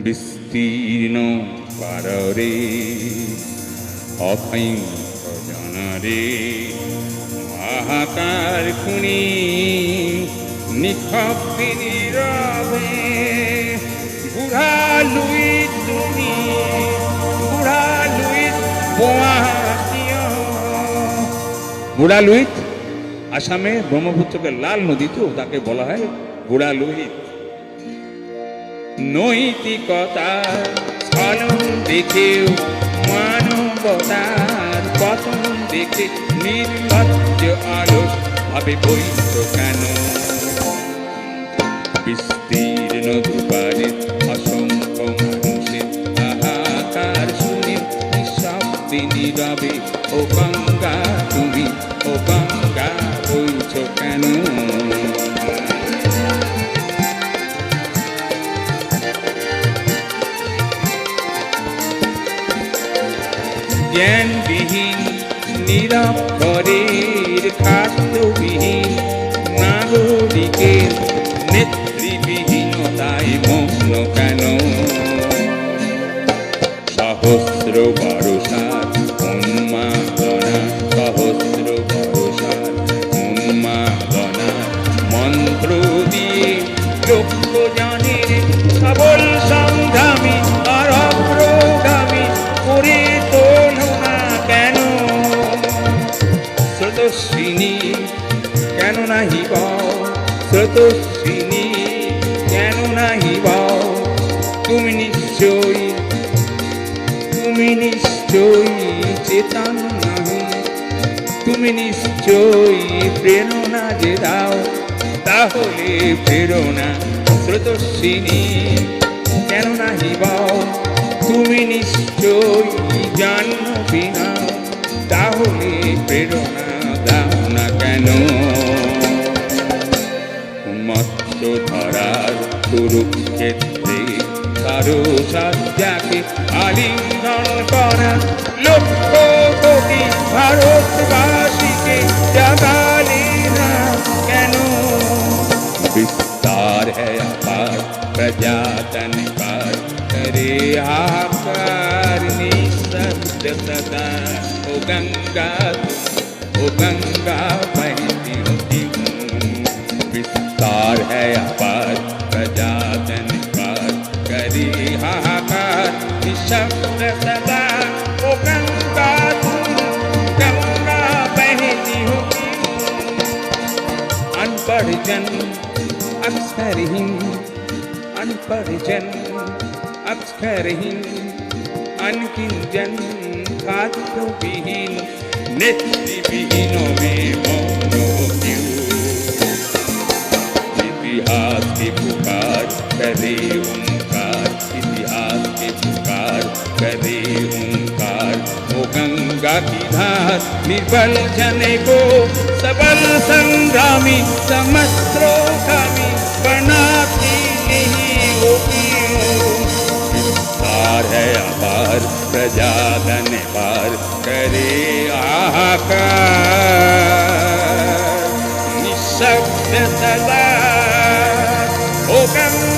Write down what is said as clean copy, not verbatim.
বিস্তীর্ণ পাররে অসংখ্য জনরে হাহাকার খুনি নিঃশব্দে নীরবে বুঢ়া লুইত তুমি বুঢ়া লুইত বুঢ়া লুইত আসামে ব্রহ্মপুত্রকে লাল নদী তো তাকে বলা হয় বুঢ়া লুইত। নৈতিকতার স্খলন দেখেও মানবতার পতন দেখে নির্লজ্জ অলস ভাবে বৈধ কেন? বিস্তীর্ণ দুপারে অসংখ্য মানুষের হাহাকার শুনে নিঃশব্দে নীরবে ও গঙ্গা তুমি ও গঙ্গা বইছ কেন? জ্ঞানবিহীন নিরক্ষরের খাদ্যবিহীন নাগরিকের নেতৃবিহীনতায় মগ্ন কেন? সহস্র বর্ষার উন্মাদনা সহস্র বর্ষার উন্মাদনা মন্ত্র দিয়ে লক্ষ জানের সবল সংগ্রামী আর অগ্রগামী করে তোলো না কেন? স্রোতস্বিনী কেন নাহি বও স্রোতস্বিনী কেন নাহি বও তুমি নিশ্চয়ই চেতন নাহি তুমি নিশ্চয়ই প্রেরণা যে দাও তাহলে প্রেরণা স্রোতস্বিনী কেন নাহি বও তুমি নিশ্চয়ই জাহ্নবী না তাহলে প্রেরণা দাও না কেন? মৎস্য ধরার কুরুক্ষেত্রে কারো সজ্জাকে আলিঙ্গন করা লক্ষ কোটি ভারতবাসীকে জাগালে না কেন? विस्तार है अपार प्रजातन पार करे आकार निःशब्द सदा ओ गंगा बहती होती विस्तार है अपार प्रजातन पार करे हाहाकार निःशब्द सदा ओ गंगा बहती होती। अनपढ़ जन अक्षरहीन अनपढ़ जन अक्षरहीन अनकिंचन खाद्यविहीन नेतृविहीनों में मौन क्यों? इतिहास की पुकार करे ओंकार इतिहास की पुकार करे ओंकार वो गंगा की धार निर्बल जने को सबल संग्रामी समस्त्रोगामी बनाती नहीं होगी। विस्तार है अपार प्रजाधन पार करे आहाकार निःशब्द सदा ओ गंगा